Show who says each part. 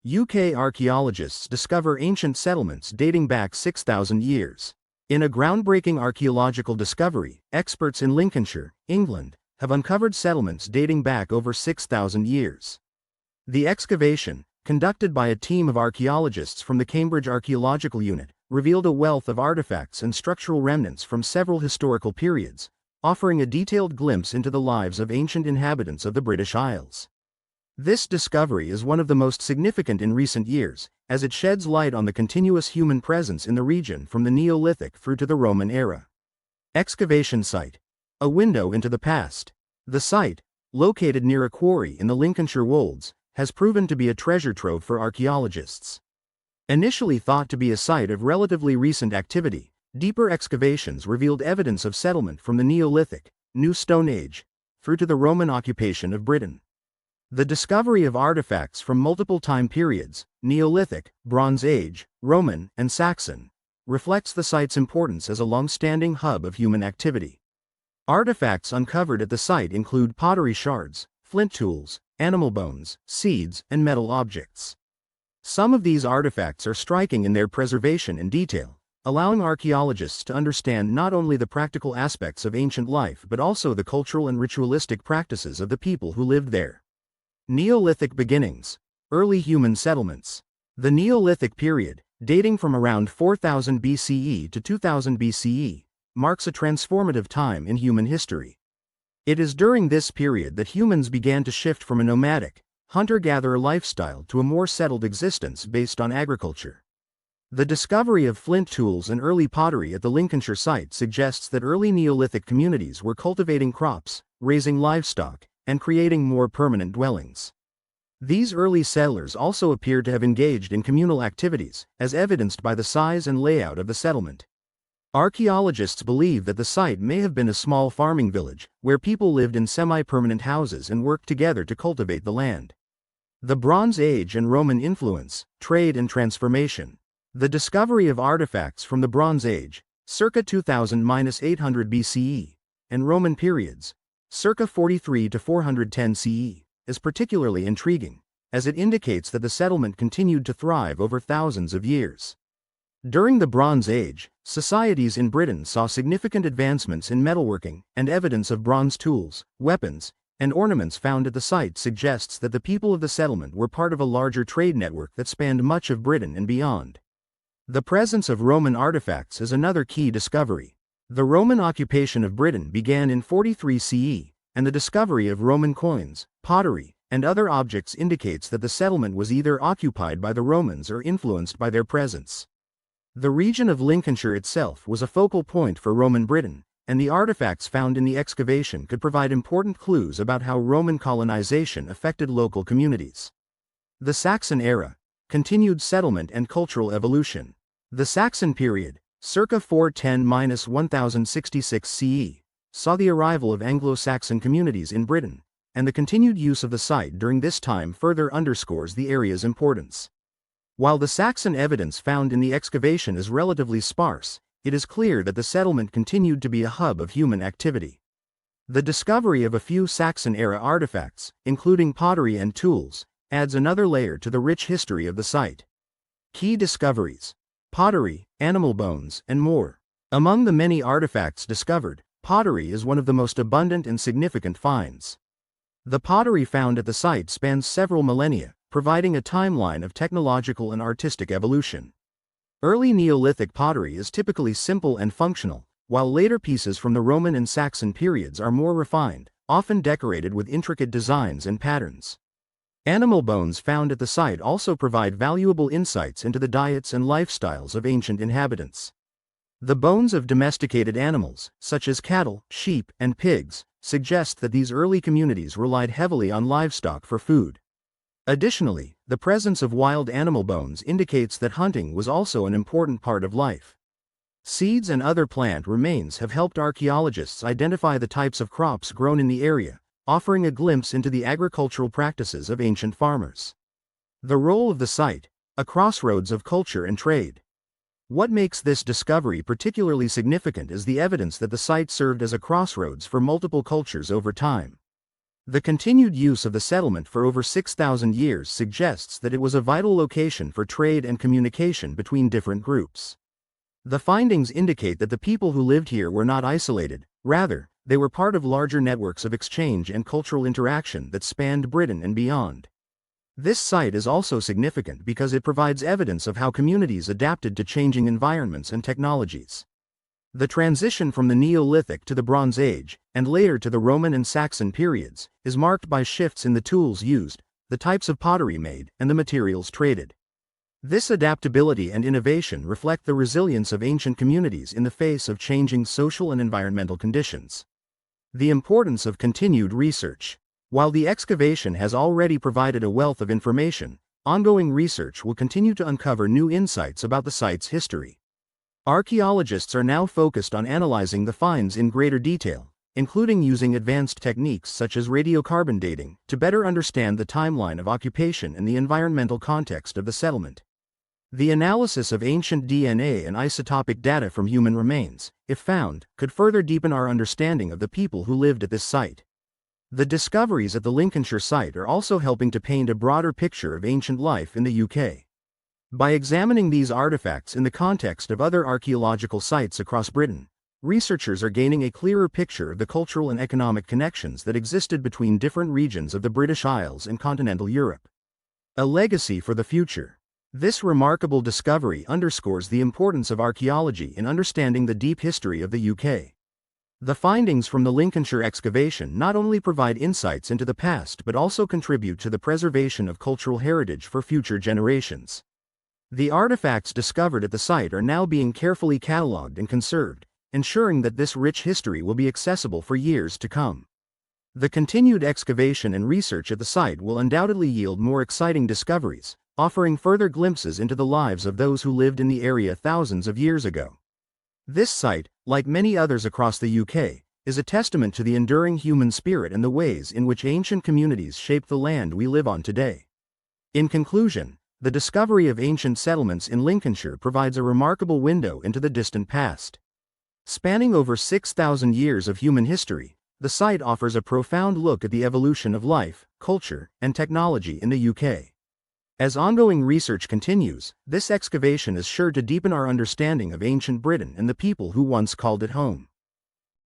Speaker 1: UK archaeologists discover ancient settlements dating back 6,000 years. In a groundbreaking archaeological discovery, experts in Lincolnshire, England, have uncovered settlements dating back over 6,000 years. The excavation, conducted by a team of archaeologists from the Cambridge Archaeological Unit, revealed a wealth of artifacts and structural remnants from several historical periods, offering a detailed glimpse into the lives of ancient inhabitants of the British Isles. This discovery is one of the most significant in recent years, as it sheds light on the continuous human presence in the region from the Neolithic through to the Roman era. Excavation site. A window into the past. The site, located near a quarry in the Lincolnshire Wolds, has proven to be a treasure trove for archaeologists. Initially thought to be a site of relatively recent activity, deeper excavations revealed evidence of settlement from the Neolithic, New Stone Age, through to the Roman occupation of Britain. The discovery of artifacts from multiple time periods, Neolithic, Bronze Age, Roman, and Saxon, reflects the site's importance as a long-standing hub of human activity. Artifacts uncovered at the site include pottery shards, flint tools, animal bones, seeds, and metal objects. Some of these artifacts are striking in their preservation and detail, allowing archaeologists to understand not only the practical aspects of ancient life but also the cultural and ritualistic practices of the people who lived there. Neolithic beginnings. Early human settlements. The Neolithic period, dating from around 4000 BCE to 2000 BCE, marks a transformative time in human history. It is during this period that humans began to shift from a nomadic, hunter-gatherer lifestyle to a more settled existence based on agriculture. The discovery of flint tools and early pottery at the Lincolnshire site suggests that early Neolithic communities were cultivating crops, raising livestock, and creating more permanent dwellings. These early settlers also appear to have engaged in communal activities, as evidenced by the size and layout of the settlement. Archaeologists believe that the site may have been a small farming village, where people lived in semi-permanent houses and worked together to cultivate the land. The Bronze Age and Roman influence, trade and transformation. The discovery of artifacts from the Bronze Age, circa 2000–800 BCE, and Roman periods, circa 43 to 410 CE, is particularly intriguing, as it indicates that the settlement continued to thrive over thousands of years. During the Bronze Age, societies in Britain saw significant advancements in metalworking, and evidence of bronze tools, weapons, and ornaments found at the site suggests that the people of the settlement were part of a larger trade network that spanned much of Britain and beyond. The presence of Roman artifacts is another key discovery. The Roman occupation of Britain began in 43 CE, and the discovery of Roman coins, pottery, and other objects indicates that the settlement was either occupied by the Romans or influenced by their presence. The region of Lincolnshire itself was a focal point for Roman Britain, and the artifacts found in the excavation could provide important clues about how Roman colonization affected local communities. The Saxon era. Continued settlement and cultural evolution. The Saxon period, circa 410–1066 CE, saw the arrival of Anglo-Saxon communities in Britain, and the continued use of the site during this time further underscores the area's importance. While the Saxon evidence found in the excavation is relatively sparse, it is clear that the settlement continued to be a hub of human activity. The discovery of a few Saxon-era artifacts, including pottery and tools, adds another layer to the rich history of the site. Key discoveries: pottery, animal bones, and more. Among the many artifacts discovered, pottery is one of the most abundant and significant finds. The pottery found at the site spans several millennia, providing a timeline of technological and artistic evolution. Early Neolithic pottery is typically simple and functional, while later pieces from the Roman and Saxon periods are more refined, often decorated with intricate designs and patterns. Animal bones found at the site also provide valuable insights into the diets and lifestyles of ancient inhabitants. The bones of domesticated animals, such as cattle, sheep, and pigs, suggest that these early communities relied heavily on livestock for food. Additionally, the presence of wild animal bones indicates that hunting was also an important part of life. Seeds and other plant remains have helped archaeologists identify the types of crops grown in the area, offering a glimpse into the agricultural practices of ancient farmers. The role of the site, a crossroads of culture and trade. What makes this discovery particularly significant is the evidence that the site served as a crossroads for multiple cultures over time. The continued use of the settlement for over 6,000 years suggests that it was a vital location for trade and communication between different groups. The findings indicate that the people who lived here were not isolated, rather, they were part of larger networks of exchange and cultural interaction that spanned Britain and beyond. This site is also significant because it provides evidence of how communities adapted to changing environments and technologies. The transition from the Neolithic to the Bronze Age, and later to the Roman and Saxon periods, is marked by shifts in the tools used, the types of pottery made, and the materials traded. This adaptability and innovation reflect the resilience of ancient communities in the face of changing social and environmental conditions. The importance of continued research. While the excavation has already provided a wealth of information, ongoing research will continue to uncover new insights about the site's history. Archaeologists are now focused on analyzing the finds in greater detail, including using advanced techniques such as radiocarbon dating to better understand the timeline of occupation and the environmental context of the settlement. The analysis of ancient DNA and isotopic data from human remains, if found, could further deepen our understanding of the people who lived at this site. The discoveries at the Lincolnshire site are also helping to paint a broader picture of ancient life in the UK. By examining these artifacts in the context of other archaeological sites across Britain, researchers are gaining a clearer picture of the cultural and economic connections that existed between different regions of the British Isles and continental Europe. A legacy for the future. This remarkable discovery underscores the importance of archaeology in understanding the deep history of the UK. The findings from the Lincolnshire excavation not only provide insights into the past but also contribute to the preservation of cultural heritage for future generations. The artifacts discovered at the site are now being carefully catalogued and conserved, ensuring that this rich history will be accessible for years to come. The continued excavation and research at the site will undoubtedly yield more exciting discoveries, offering further glimpses into the lives of those who lived in the area thousands of years ago. This site, like many others across the UK, is a testament to the enduring human spirit and the ways in which ancient communities shaped the land we live on today. In conclusion, the discovery of ancient settlements in Lincolnshire provides a remarkable window into the distant past. Spanning over 6,000 years of human history, the site offers a profound look at the evolution of life, culture, and technology in the UK. As ongoing research continues, this excavation is sure to deepen our understanding of ancient Britain and the people who once called it home.